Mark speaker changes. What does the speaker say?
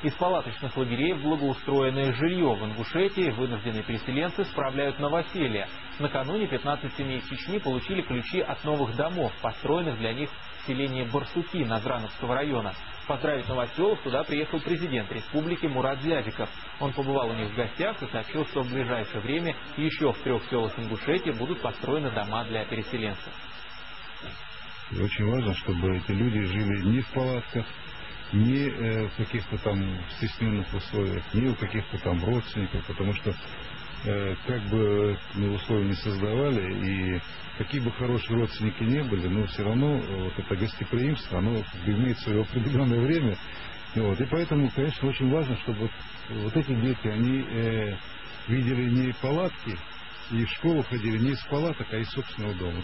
Speaker 1: Из палаточных лагерей в благоустроенное жилье в Ингушетии вынужденные переселенцы справляют новоселье. Накануне 15 семей из Чечни получили ключи от новых домов, построенных для них в селении Барсуки Назрановского района. Поздравить новоселов туда приехал президент республики Мурат Зядиков. Он побывал у них в гостях и сообщил, что в ближайшее время еще в 3 селах Ингушетии будут построены дома для переселенцев.
Speaker 2: И очень важно, чтобы эти люди жили не в палатках, не в каких-то там стесненных условиях, не у каких-то там родственников, потому что как бы мы условия не создавали, и какие бы хорошие родственники не были, но все равно вот это гостеприимство, оно имеет свое определенное время. Вот, и поэтому, конечно, очень важно, чтобы вот эти дети, они видели не палатки и в школу ходили не из палаток, а из собственного дома.